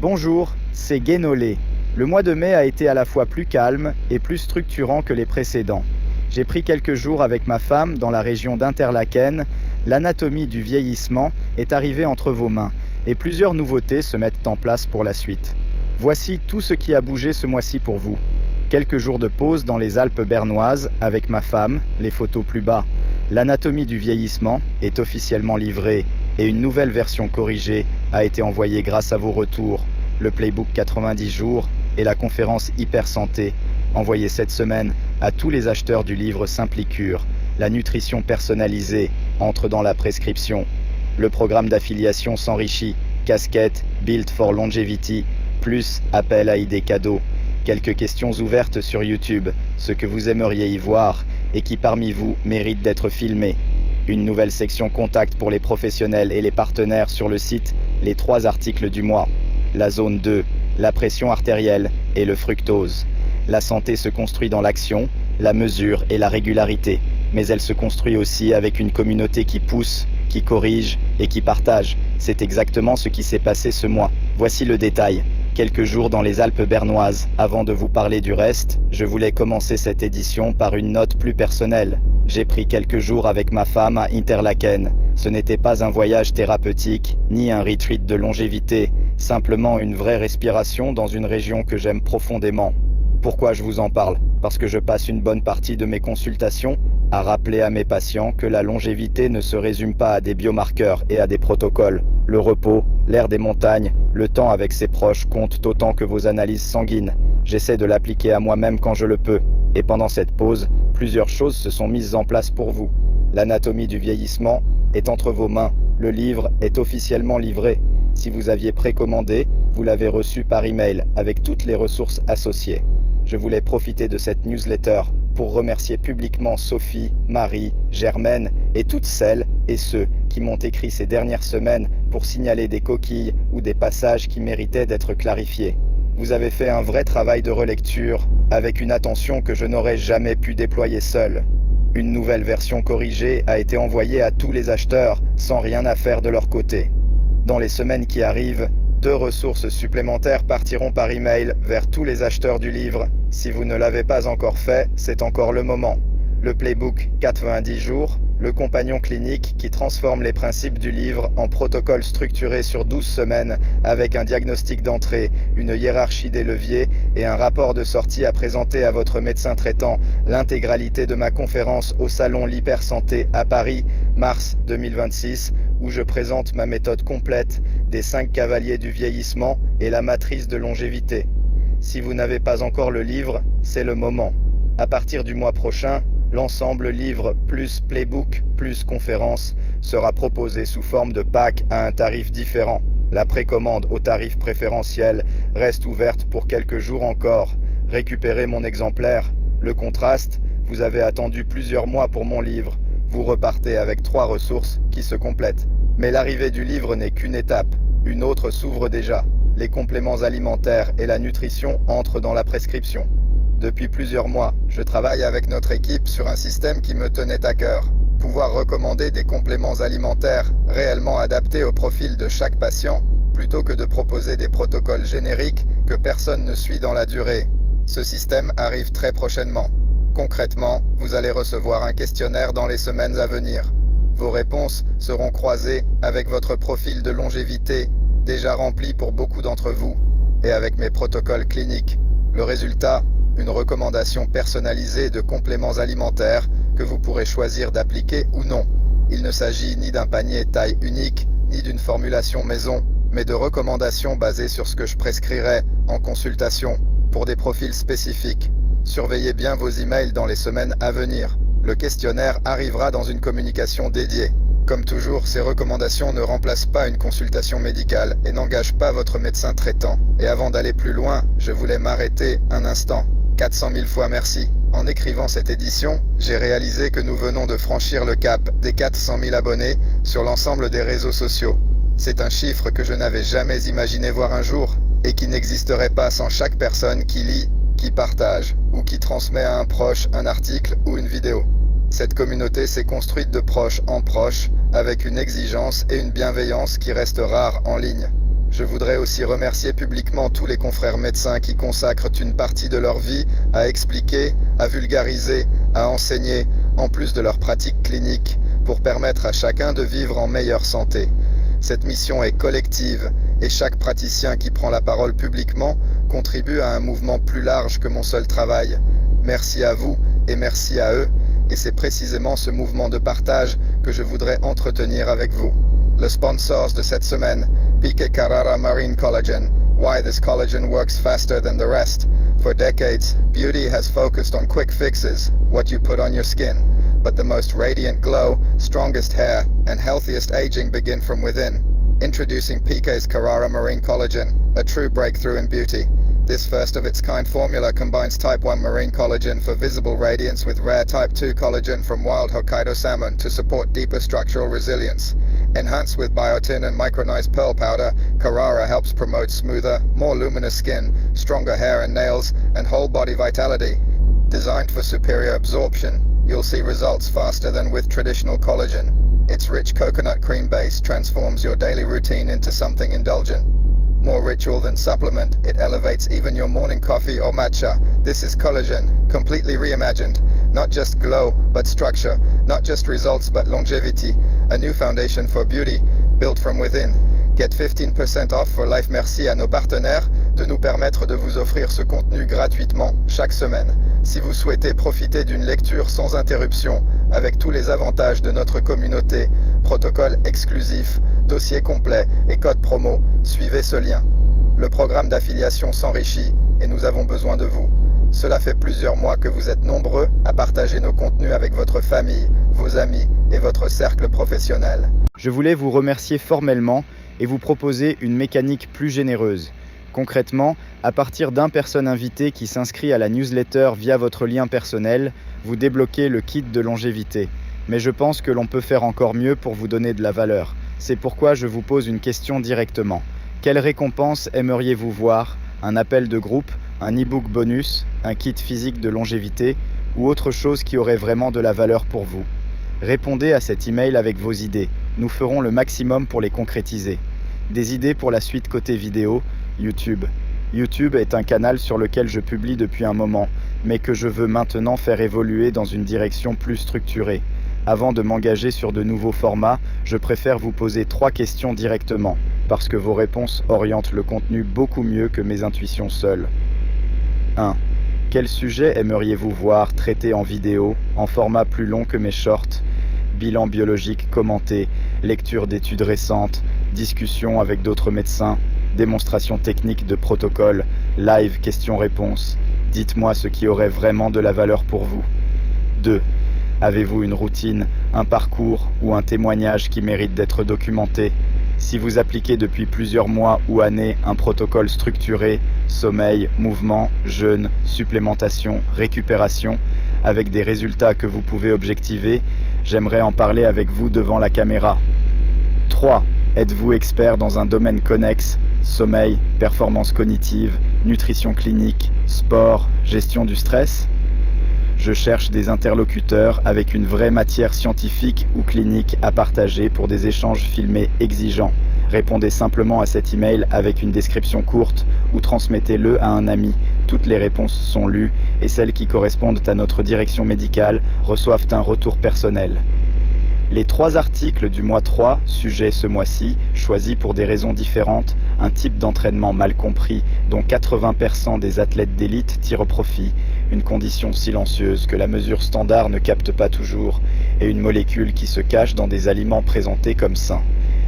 Bonjour, c'est Guénolé. Le mois de mai a été à la fois plus calme et plus structurant que les précédents. J'ai pris quelques jours avec ma femme dans la région d'Interlaken. L'anatomie du vieillissement est arrivée entre vos mains et plusieurs nouveautés se mettent en place pour la suite. Voici tout ce qui a bougé ce mois-ci pour vous. Quelques jours de pause dans les Alpes bernoises avec ma femme, les photos plus bas. L'anatomie du vieillissement est officiellement livrée et une nouvelle version corrigée a été envoyée grâce à vos retours. Le playbook 90 jours et la conférence Hyper Santé, envoyée cette semaine à tous les acheteurs du livre Simplicure. La nutrition personnalisée entre dans la prescription. Le programme d'affiliation s'enrichit, casquette, Build for Longevity, plus appel à idées cadeaux. Quelques questions ouvertes sur YouTube, ce que vous aimeriez y voir et qui parmi vous mérite d'être filmé. Une nouvelle section contact pour les professionnels et les partenaires sur le site, les 3 articles du mois. La zone 2, la pression artérielle et le fructose. La santé se construit dans l'action, la mesure et la régularité, mais elle se construit aussi avec une communauté qui pousse, qui corrige et qui partage. C'est exactement ce qui s'est passé ce mois. Voici le détail. Quelques jours dans les Alpes bernoises. Avant de vous parler du reste, je voulais commencer cette édition par une note plus personnelle. J'ai pris quelques jours avec ma femme à Interlaken. Ce n'était pas un voyage thérapeutique, ni un retreat de longévité, simplement une vraie respiration dans une région que j'aime profondément. Pourquoi je vous en parle? Parce que je passe une bonne partie de mes consultations à rappeler à mes patients que la longévité ne se résume pas à des biomarqueurs et à des protocoles. Le repos, l'air des montagnes, le temps avec ses proches comptent autant que vos analyses sanguines. J'essaie de l'appliquer à moi-même quand je le peux. Et pendant cette pause, plusieurs choses se sont mises en place pour vous. L'anatomie du vieillissement est entre vos mains. Le livre est officiellement livré. Si vous aviez précommandé, vous l'avez reçu par email avec toutes les ressources associées. Je voulais profiter de cette newsletter pour remercier publiquement Sophie, Marie, Germaine et toutes celles et ceux qui m'ont écrit ces dernières semaines pour signaler des coquilles ou des passages qui méritaient d'être clarifiés. Vous avez fait un vrai travail de relecture avec une attention que je n'aurais jamais pu déployer seul. Une nouvelle version corrigée a été envoyée à tous les acheteurs sans rien à faire de leur côté. Dans les semaines qui arrivent, 2 ressources supplémentaires partiront par email vers tous les acheteurs du livre. Si vous ne l'avez pas encore fait, c'est encore le moment. Le playbook 90 jours, le compagnon clinique qui transforme les principes du livre en protocole structuré sur 12 semaines avec un diagnostic d'entrée, une hiérarchie des leviers et un rapport de sortie à présenter à votre médecin traitant. L'intégralité de ma conférence au salon L'Hyper Santé à Paris, mars 2026, où je présente ma méthode complète des 5 cavaliers du vieillissement et la matrice de longévité. Si vous n'avez pas encore le livre, c'est le moment. À partir du mois prochain, l'ensemble livre plus playbook plus conférence sera proposé sous forme de pack à un tarif différent. La précommande au tarif préférentiel reste ouverte pour quelques jours encore. Récupérez mon exemplaire. Le contraste, vous avez attendu plusieurs mois pour mon livre. Vous repartez avec 3 ressources qui se complètent. Mais l'arrivée du livre n'est qu'une étape. Une autre s'ouvre déjà. Les compléments alimentaires et la nutrition entrent dans la prescription. Depuis plusieurs mois, je travaille avec notre équipe sur un système qui me tenait à cœur. Pouvoir recommander des compléments alimentaires réellement adaptés au profil de chaque patient, plutôt que de proposer des protocoles génériques que personne ne suit dans la durée. Ce système arrive très prochainement. Concrètement, vous allez recevoir un questionnaire dans les semaines à venir. Vos réponses seront croisées avec votre profil de longévité, déjà rempli pour beaucoup d'entre vous, et avec mes protocoles cliniques. Le résultat, une recommandation personnalisée de compléments alimentaires que vous pourrez choisir d'appliquer ou non. Il ne s'agit ni d'un panier taille unique, ni d'une formulation maison, mais de recommandations basées sur ce que je prescrirai en consultation pour des profils spécifiques. Surveillez bien vos emails dans les semaines à venir. Le questionnaire arrivera dans une communication dédiée. Comme toujours, ces recommandations ne remplacent pas une consultation médicale et n'engagent pas votre médecin traitant. Et avant d'aller plus loin, je voulais m'arrêter un instant. 400 000 fois merci. En écrivant cette édition, j'ai réalisé que nous venons de franchir le cap des 400 000 abonnés sur l'ensemble des réseaux sociaux. C'est un chiffre que je n'avais jamais imaginé voir un jour et qui n'existerait pas sans chaque personne qui lit, qui partage ou qui transmet à un proche un article ou une vidéo. Cette communauté s'est construite de proche en proche avec une exigence et une bienveillance qui restent rares en ligne. Je voudrais aussi remercier publiquement tous les confrères médecins qui consacrent une partie de leur vie à expliquer, à vulgariser, à enseigner, en plus de leur pratique clinique, pour permettre à chacun de vivre en meilleure santé. Cette mission est collective et chaque praticien qui prend la parole publiquement contribue à un mouvement plus large que mon seul travail. Merci à vous et merci à eux, et c'est précisément ce mouvement de partage que je voudrais entretenir avec vous. Le sponsor de cette semaine, PK Carrara Marine Collagen. Why this collagen works faster than the rest. For decades, beauty has focused on quick fixes, what you put on your skin. But the most radiant glow, strongest hair, and healthiest aging begin from within. Introducing PK's Carrara Marine Collagen, a true breakthrough in beauty. This first-of-its-kind formula combines Type 1 marine collagen for visible radiance with rare Type 2 collagen from wild Hokkaido salmon to support deeper structural resilience. Enhanced with biotin and micronized pearl powder, Carrara helps promote smoother, more luminous skin, stronger hair and nails, and whole body vitality. Designed for superior absorption, you'll see results faster than with traditional collagen. Its rich coconut cream base transforms your daily routine into something indulgent. More ritual than supplement, it elevates even your morning coffee or matcha. This is collagen, completely reimagined. Not just glow, but structure. Not just results, but longevity. A new foundation for beauty, built from within. Get 15% off for life. Merci à nos partenaires de nous permettre de vous offrir ce contenu gratuitement chaque semaine. Si vous souhaitez profiter d'une lecture sans interruption, avec tous les avantages de notre communauté, protocole exclusif, dossier complet et code promo, suivez ce lien. Le programme d'affiliation s'enrichit et nous avons besoin de vous. Cela fait plusieurs mois que vous êtes nombreux à partager nos contenus avec votre famille, vos amis et votre cercle professionnel. Je voulais vous remercier formellement et vous proposer une mécanique plus généreuse. Concrètement, à partir d'un personne invité qui s'inscrit à la newsletter via votre lien personnel, vous débloquez le kit de longévité. Mais je pense que l'on peut faire encore mieux pour vous donner de la valeur. C'est pourquoi je vous pose une question directement. Quelle récompense aimeriez-vous voir? Un appel de groupe, un e-book bonus, un kit physique de longévité ou autre chose qui aurait vraiment de la valeur pour vous? Répondez à cet email avec vos idées. Nous ferons le maximum pour les concrétiser. Des idées pour la suite côté vidéo, YouTube. YouTube est un canal sur lequel je publie depuis un moment, mais que je veux maintenant faire évoluer dans une direction plus structurée. Avant de m'engager sur de nouveaux formats, je préfère vous poser 3 questions directement, parce que vos réponses orientent le contenu beaucoup mieux que mes intuitions seules. 1. Quel sujet aimeriez-vous voir traité en vidéo, en format plus long que mes shorts? Bilan biologique commenté, lecture d'études récentes, discussion avec d'autres médecins, démonstration technique de protocole, live questions-réponses. Dites-moi ce qui aurait vraiment de la valeur pour vous. 2. Avez-vous une routine, un parcours ou un témoignage qui mérite d'être documenté? Si vous appliquez depuis plusieurs mois ou années un protocole structuré, sommeil, mouvement, jeûne, supplémentation, récupération, avec des résultats que vous pouvez objectiver, j'aimerais en parler avec vous devant la caméra. 3. Êtes-vous expert dans un domaine connexe, sommeil, performance cognitive, nutrition clinique, sport, gestion du stress? Je cherche des interlocuteurs avec une vraie matière scientifique ou clinique à partager pour des échanges filmés exigeants. Répondez simplement à cet email avec une description courte ou transmettez-le à un ami. Toutes les réponses sont lues et celles qui correspondent à notre direction médicale reçoivent un retour personnel. Les 3 articles du mois 3, sujet ce mois-ci, choisis pour des raisons différentes, un type d'entraînement mal compris dont 80% des athlètes d'élite tirent profit, une condition silencieuse que la mesure standard ne capte pas toujours, et une molécule qui se cache dans des aliments présentés comme sains.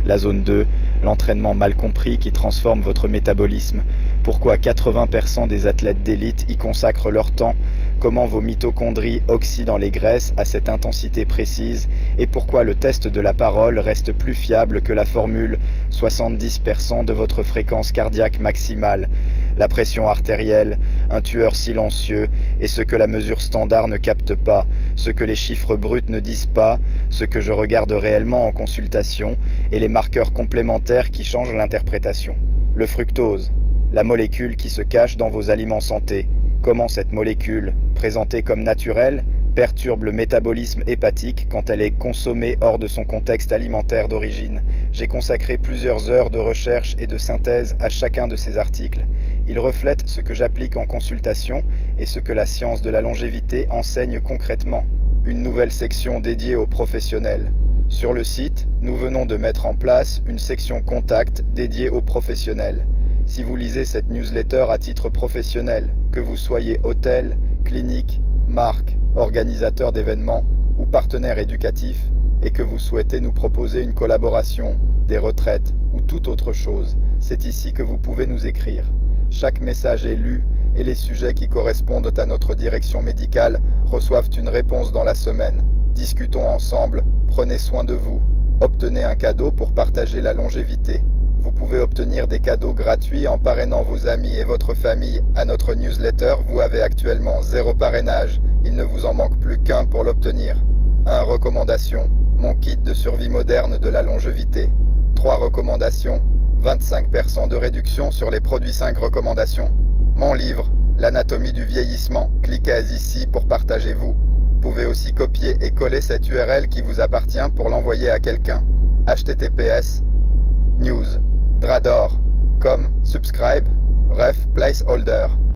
La zone 2, l'entraînement mal compris qui transforme votre métabolisme. Pourquoi 80% des athlètes d'élite y consacrent leur temps? Comment vos mitochondries oxydent les graisses à cette intensité précise? Et pourquoi le test de la parole reste plus fiable que la formule 70% de votre fréquence cardiaque maximale? La pression artérielle, un tueur silencieux, et ce que la mesure standard ne capte pas, ce que les chiffres bruts ne disent pas, ce que je regarde réellement en consultation, et les marqueurs complémentaires qui changent l'interprétation. Le fructose, la molécule qui se cache dans vos aliments santé. Comment cette molécule, présentée comme naturelle, perturbe le métabolisme hépatique quand elle est consommée hors de son contexte alimentaire d'origine. J'ai consacré plusieurs heures de recherche et de synthèse à chacun de ces articles. Ils reflètent ce que j'applique en consultation et ce que la science de la longévité enseigne concrètement. Une nouvelle section dédiée aux professionnels. Sur le site, nous venons de mettre en place une section contact dédiée aux professionnels. Si vous lisez cette newsletter à titre professionnel, que vous soyez hôtel, clinique, marque, organisateur d'événements ou partenaire éducatif, et que vous souhaitez nous proposer une collaboration, des retraites ou toute autre chose, c'est ici que vous pouvez nous écrire. Chaque message est lu et les sujets qui correspondent à notre direction médicale reçoivent une réponse dans la semaine. Discutons ensemble, prenez soin de vous. Obtenez un cadeau pour partager la longévité. Vous pouvez obtenir des cadeaux gratuits en parrainant vos amis et votre famille à notre newsletter. Vous avez actuellement 0 parrainage. Il ne vous en manque plus qu'un pour l'obtenir. 1 recommandation. Mon kit de survie moderne de la longévité. 3 recommandations. 25% de réduction sur les produits 5 recommandations. Mon livre, L'anatomie du vieillissement. Cliquez ici pour partager-vous. Vous pouvez aussi copier et coller cette URL qui vous appartient pour l'envoyer à quelqu'un. https://news.drador.com/subscribe. Placeholder.